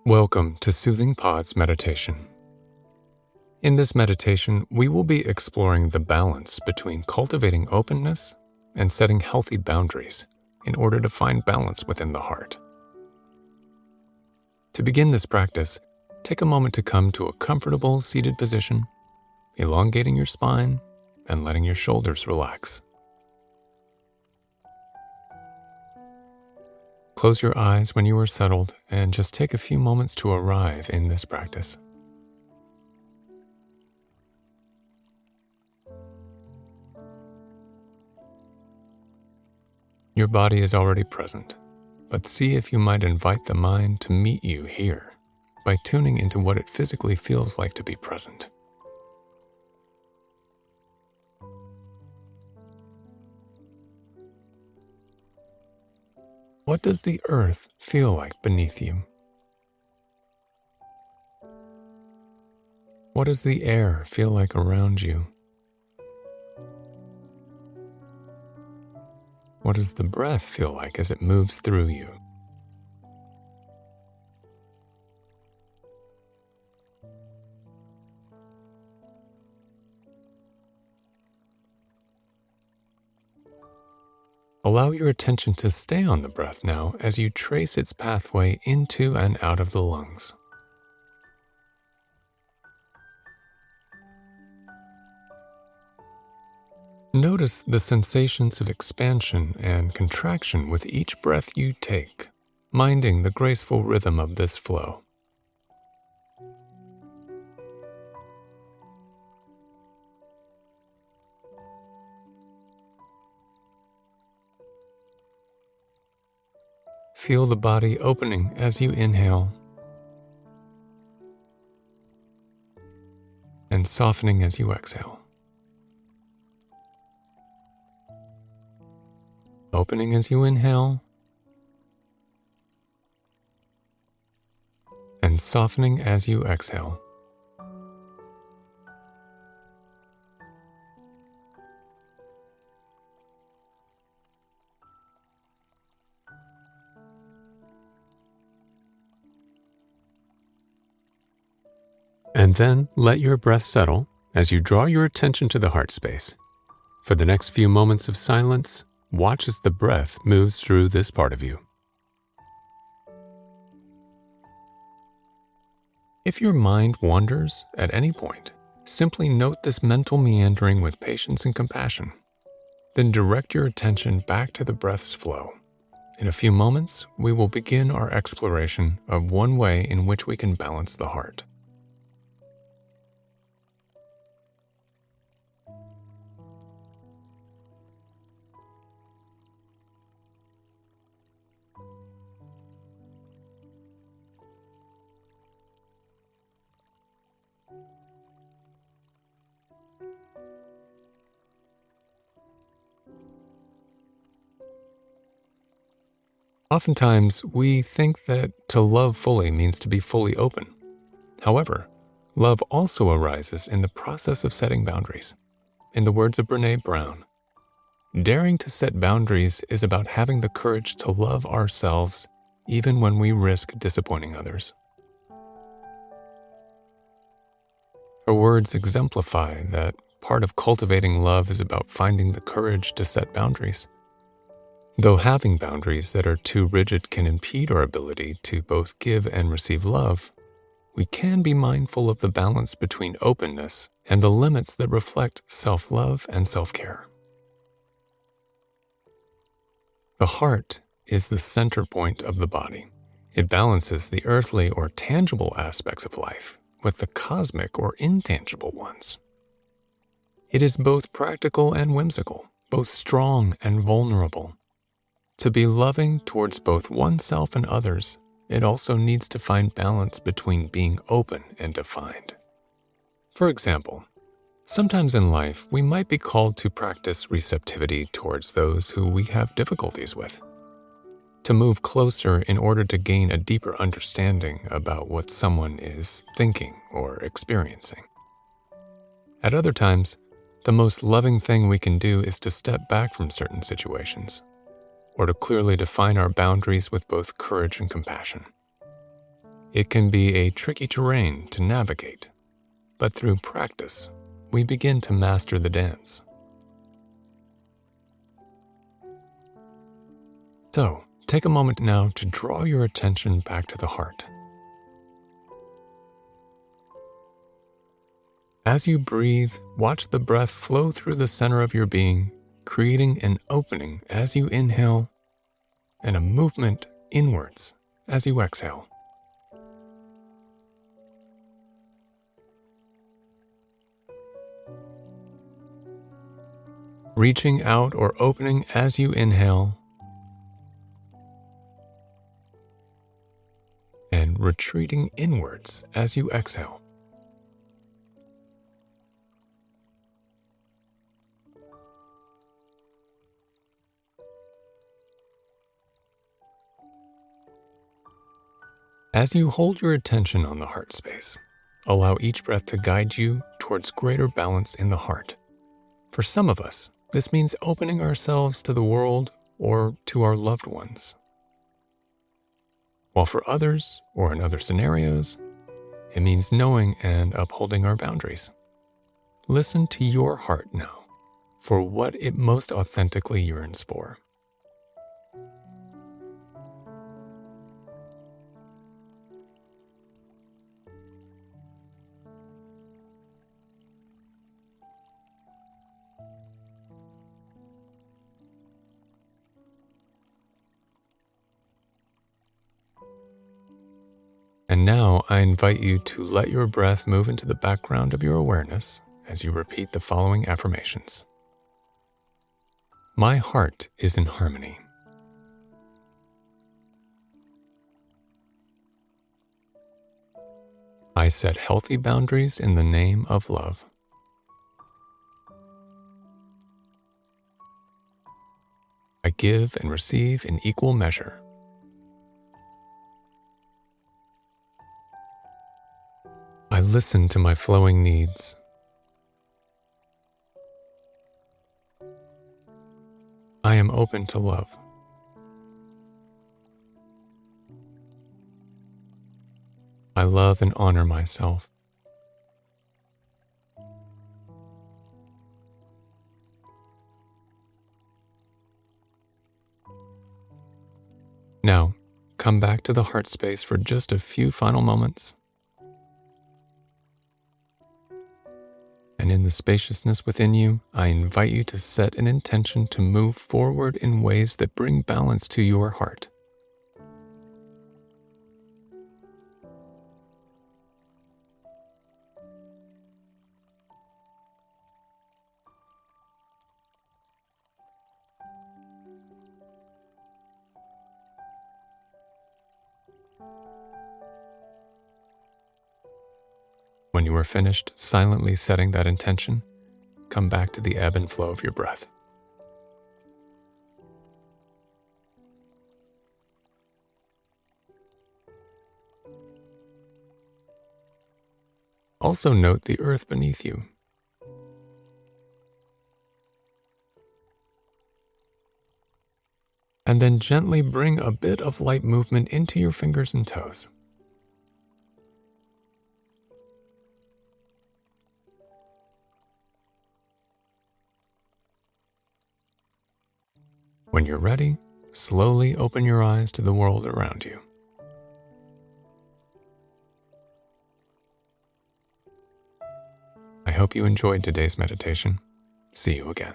Welcome to Soothing Pod's meditation. In this meditation, we will be exploring the balance between cultivating openness and setting healthy boundaries in order to find balance within the heart. To begin this practice, take a moment to come to a comfortable seated position, elongating your spine and letting your shoulders relax. Close your eyes when you are settled and just take a few moments to arrive in this practice. Your body is already present, but see if you might invite the mind to meet you here by tuning into what it physically feels like to be present. What does the earth feel like beneath you? What does the air feel like around you? What does the breath feel like as it moves through you? Allow your attention to stay on the breath now as you trace its pathway into and out of the lungs. Notice the sensations of expansion and contraction with each breath you take, minding the graceful rhythm of this flow. Feel the body opening as you inhale and softening as you exhale. Opening as you inhale and softening as you exhale. And then let your breath settle as you draw your attention to the heart space. For the next few moments of silence, watch as the breath moves through this part of you. If your mind wanders at any point, simply note this mental meandering with patience and compassion. Then direct your attention back to the breath's flow. In a few moments, we will begin our exploration of one way in which we can balance the heart. Oftentimes, we think that to love fully means to be fully open. However, love also arises in the process of setting boundaries. In the words of Brené Brown, daring to set boundaries is about having the courage to love ourselves even when we risk disappointing others. Her words exemplify that part of cultivating love is about finding the courage to set boundaries. Though having boundaries that are too rigid can impede our ability to both give and receive love, we can be mindful of the balance between openness and the limits that reflect self-love and self-care. The heart is the center point of the body. It balances the earthly or tangible aspects of life with the cosmic or intangible ones. It is both practical and whimsical, both strong and vulnerable. To be loving towards both oneself and others, it also needs to find balance between being open and defined. For example, sometimes in life we might be called to practice receptivity towards those who we have difficulties with, to move closer in order to gain a deeper understanding about what someone is thinking or experiencing. At other times, the most loving thing we can do is to step back from certain situations, or to clearly define our boundaries with both courage and compassion. It can be a tricky terrain to navigate, but through practice, we begin to master the dance. So, take a moment now to draw your attention back to the heart. As you breathe, watch the breath flow through the center of your being, creating an opening as you inhale and a movement inwards as you exhale. Reaching out or opening as you inhale and retreating inwards as you exhale. As you hold your attention on the heart space, allow each breath to guide you towards greater balance in the heart. For some of us, this means opening ourselves to the world or to our loved ones. While for others, or in other scenarios, it means knowing and upholding our boundaries. Listen to your heart now for what it most authentically yearns for. And now I invite you to let your breath move into the background of your awareness as you repeat the following affirmations. My heart is in harmony. I set healthy boundaries in the name of love. I give and receive in equal measure. I listen to my flowing needs. I am open to love. I love and honor myself. Now, come back to the heart space for just a few final moments. And in the spaciousness within you, I invite you to set an intention to move forward in ways that bring balance to your heart. When you are finished silently setting that intention, come back to the ebb and flow of your breath. Also note the earth beneath you. And then gently bring a bit of light movement into your fingers and toes. When you're ready, slowly open your eyes to the world around you. I hope you enjoyed today's meditation. See you again.